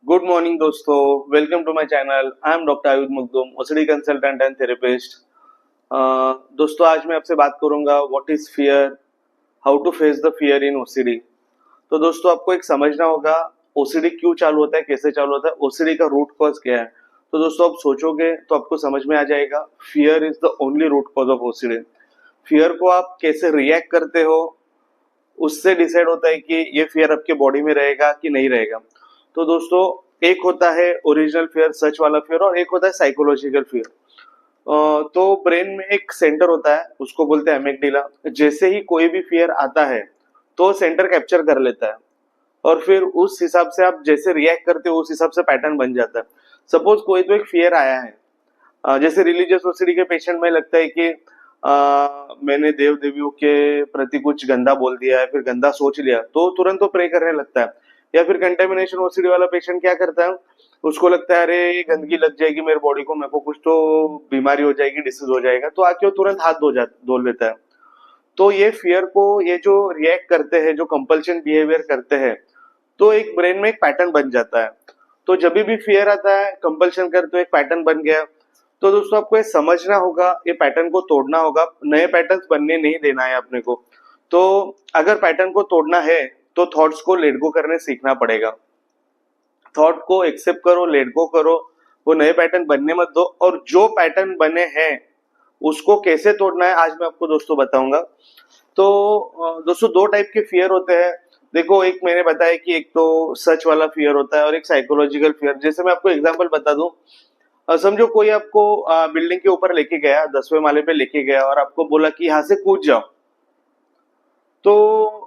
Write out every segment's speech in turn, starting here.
Good morning दोस्तों, welcome to my channel. I am doctor Ayudh Makhdoom, OCD consultant and therapist. दोस्तों, आज मैं आपसे बात करूंगा what is fear, how to face the fear in OCD. तो दोस्तों, आपको एक समझना होगा ओसीडी क्यों चालू होता है, कैसे चालू होता है, ओसीडी का रूट कॉज क्या है। तो दोस्तों, आप सोचोगे तो आपको समझ में आ जाएगा fear is the only root cause of OCD. Fear को आप कैसे रिएक्ट करते हो उससे डिसाइड होता है कि ये फियर आपके बॉडी में रहेगा कि नहीं रहेगा। तो दोस्तों, एक होता है ओरिजिनल फियर, सच वाला फियर, और एक होता है साइकोलॉजिकल फियर। तो ब्रेन में एक सेंटर होता है, उसको बोलते हैं एमिगडाला। जैसे ही कोई भी फियर आता है तो सेंटर कैप्चर कर लेता है, और फिर उस हिसाब से आप जैसे रिएक्ट करते हो उस हिसाब से पैटर्न बन जाता है। सपोज कोई तो एक फियर आया है, जैसे रिलीजियस ओसीडी के पेशेंट में लगता है कि मैंने देव देवियों के प्रति कुछ गंदा बोल दिया है, फिर गंदा सोच लिया, तो तुरंत तो प्रे करने लगता है। या फिर कंटेमिनेशन ओसीडी वाला पेशेंट क्या करता है, उसको लगता है अरे ये गंदगी लग जाएगी मेरे बॉडी को, मेरे को कुछ तो बीमारी हो जाएगी, डिसीज हो जाएगा, तो आके वो तुरंत हाथ धो लेता है। तो ये फियर को, ये जो रिएक्ट करते हैं, जो कंपल्शन बिहेवियर करते हैं, तो एक ब्रेन में एक पैटर्न बन जाता है। तो जब भी फियर आता है, कंपल्शन करते हो, एक पैटर्न बन गया। तो दोस्तों, आपको ये समझना होगा, ये पैटर्न को तोड़ना होगा, नए पैटर्न्स बनने नहीं देना है अपने को। तो अगर पैटर्न को तोड़ना है तो थॉट्स को लेट गो करने सीखना पड़ेगा। थॉट को एक्सेप्ट करो, लेट गो करो, वो नए पैटर्न बनने मत दो। और जो पैटर्न बने हैं उसको कैसे तोड़ना है आज मैं आपको दोस्तों बताऊंगा। तो दोस्तों, दो टाइप के फियर होते हैं। देखो, एक मैंने बताया कि एक तो सच वाला फियर होता है और एक साइकोलॉजिकल फियर। जैसे मैं आपको एग्जांपल बता दूं, समझो कोई आपको बिल्डिंग के ऊपर लेके गया, 10वें माले पे लेके गया और आपको बोला कि यहाँ से कूद जाओ, तो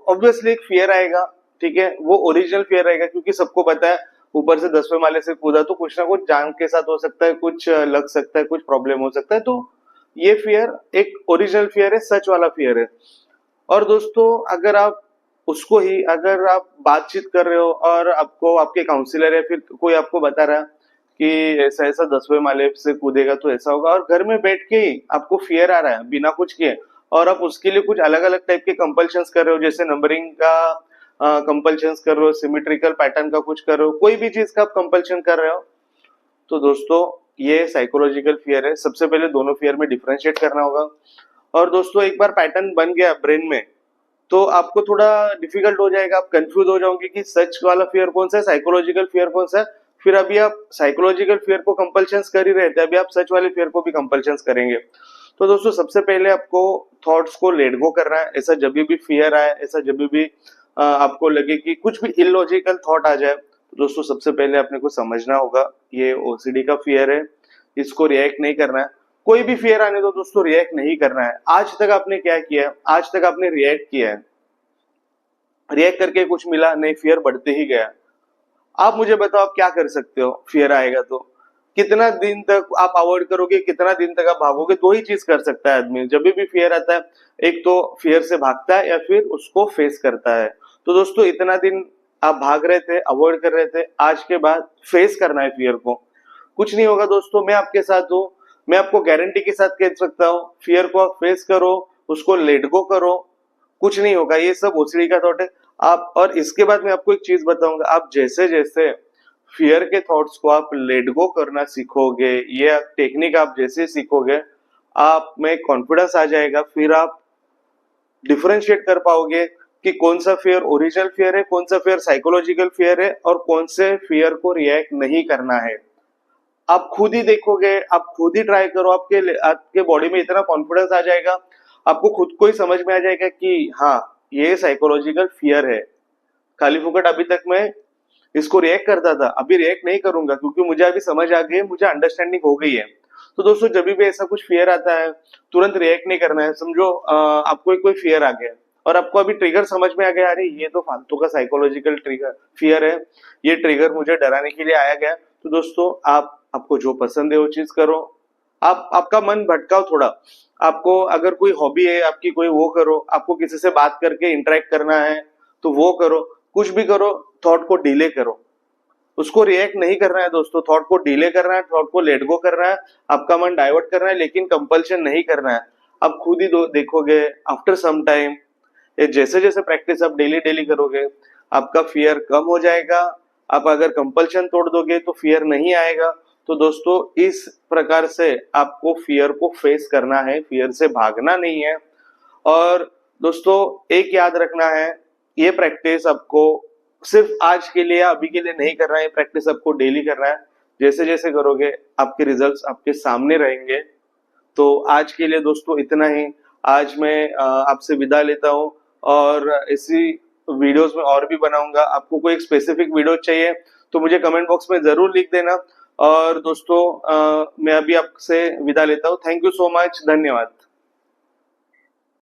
ऑब्वियसली एक फियर आएगा। ठीक है, वो ओरिजिनल फियर रहेगा, क्योंकि सबको पता है ऊपर से 10वें माले से कूदा तो कुछ ना कुछ जान के साथ हो सकता है, कुछ लग सकता है, कुछ प्रॉब्लम हो सकता है। तो ये फियर एक ओरिजिनल फियर है, सच वाला फियर है। और दोस्तों, अगर आप उसको ही, अगर आप बातचीत कर रहे हो और आपको आपके काउंसलर या फिर कोई आपको बता रहा है कि ऐसा ऐसा 10वें माले से कूदेगा तो ऐसा होगा, और घर में बैठ के ही आपको फियर आ रहा है बिना कुछ किए, और आप उसके लिए कुछ अलग अलग टाइप के कंपल्शंस कर रहे हो, जैसे नंबरिंग का कंपल्शंस कर रहे हो, सिमेट्रिकल पैटर्न का कुछ कर रहे हो, कोई भी चीज का आप कंपल्शन कर रहे हो, तो दोस्तों ये साइकोलॉजिकल फियर है। सबसे पहले दोनों फियर में डिफरेंशिएट करना होगा। और दोस्तों, एक बार पैटर्न बन गया ब्रेन में तो आपको थोड़ा डिफिकल्ट हो जाएगा, आप कंफ्यूज हो जाओगे कि सच वाला फियर कौन सा है, साइकोलॉजिकल फियर कौन सा है। फिर अभी आप साइकोलॉजिकल फियर को कंपल्शंस कर ही रहे थे, अभी आप सच वाले फियर को भी कंपल्शंस करेंगे। तो दोस्तों, सबसे पहले आपको थॉट्स को लेट गो करना है। ऐसा जब भी फियर आए, ऐसा जब भी आपको लगे कि कुछ भी इलॉजिकल थॉट आ जाए, तो दोस्तों सबसे पहले अपने को समझना होगा ये ओसीडी का फियर है, इसको रिएक्ट नहीं करना है। कोई भी फियर आने दो दोस्तों, रिएक्ट नहीं करना है। आज तक आपने क्या किया है, आज तक आपने रिएक्ट किया है, रिएक्ट करके कुछ मिला नहीं, फियर बढ़ते ही गया। आप मुझे बताओ, आप क्या कर सकते हो फियर आएगा तो? कितना दिन तक आप अवॉइड करोगे, कितना दिन तक आप भागोगे? दो ही चीज कर सकता है आदमी जब भी फियर आता है, एक तो फियर से भागता है या फिर उसको फेस करता है। तो दोस्तों, इतना दिन आप भाग रहे थे, अवॉइड कर रहे थे, आज के बाद फेस करना है फियर को। कुछ नहीं होगा दोस्तों, मैं आपके साथ हूँ। मैं आपको गारंटी के साथ कह सकता हूँ, फियर को आप फेस करो, उसको लेट गो करो, कुछ नहीं होगा। ये सब ओसीडी का थॉट है। आप, और इसके बाद मैं आपको एक चीज बताऊंगा, आप जैसे जैसे फियर के थॉट्स को आप लेट गो करना सीखोगे, ये टेक्निक आप जैसे सीखोगे, आप में कॉन्फिडेंस आ जाएगा। फिर आप डिफरेंशिएट कर पाओगे कि कौन सा फियर ओरिजिनल फियर है, कौन सा फियर साइकोलॉजिकल फियर है, और कौन से फियर को रिएक्ट नहीं करना है। आप खुद ही देखोगे, आप खुद ही ट्राई करो, आपके बॉडी में इतना कॉन्फिडेंस आ जाएगा, आपको खुद को ही समझ में आ जाएगा कि हाँ, ये साइकोलॉजिकल फियर है। खाली फुकट अभी तक मैं इसको रिएक्ट करता था, अभी रिएक्ट नहीं करूंगा, क्योंकि मुझे अभी समझ आ गई है, मुझे अंडरस्टैंडिंग हो गई है। तो दोस्तों, जब भी ऐसा कुछ फियर आता है, तुरंत रिएक्ट नहीं करना है। समझो आपको कोई फियर आ गया और आपको अभी ट्रिगर समझ में आ गया, अरे ये तो फालतू का साइकोलॉजिकल ट्रिगर फियर है, ये ट्रिगर मुझे डराने के लिए आया गया। तो दोस्तों, आपको जो पसंद है वो चीज करो। आप, आपका मन भटकाओ थोड़ा। आपको अगर कोई हॉबी है आपकी, कोई वो करो। आपको किसी से बात करके इंटरेक्ट करना है तो वो करो। कुछ भी करो, थॉट को डिले करो, उसको रिएक्ट नहीं करना है दोस्तों। थॉट को डिले करना है, थॉट को लेट गो करना है, आपका मन डाइवर्ट करना है, लेकिन कंपल्शन नहीं करना है। आप खुद ही देखोगे आफ्टर सम टाइम, ये जैसे जैसे प्रैक्टिस आप डेली डेली करोगे, आपका फियर कम हो जाएगा, आप अगर कंपल्शन तोड़ दोगे तो फियर नहीं आएगा। तो दोस्तों इस प्रकार से आपको फियर को फेस करना है, फियर से भागना नहीं है। और दोस्तों एक याद रखना है, ये प्रैक्टिस आपको सिर्फ आज के लिए या अभी के लिए नहीं करना है, ये प्रैक्टिस आपको डेली करना है। जैसे जैसे करोगे आपके रिजल्ट्स आपके सामने रहेंगे। तो आज के लिए दोस्तों इतना ही। आज मैं आपसे विदा लेता हूँ और इसी वीडियोस में और भी बनाऊंगा। आपको कोई एक स्पेसिफिक वीडियो चाहिए तो मुझे कमेंट बॉक्स में जरूर लिख देना। और दोस्तों मैं अभी आपसे विदा लेता हूँ। थैंक यू सो मच, धन्यवाद।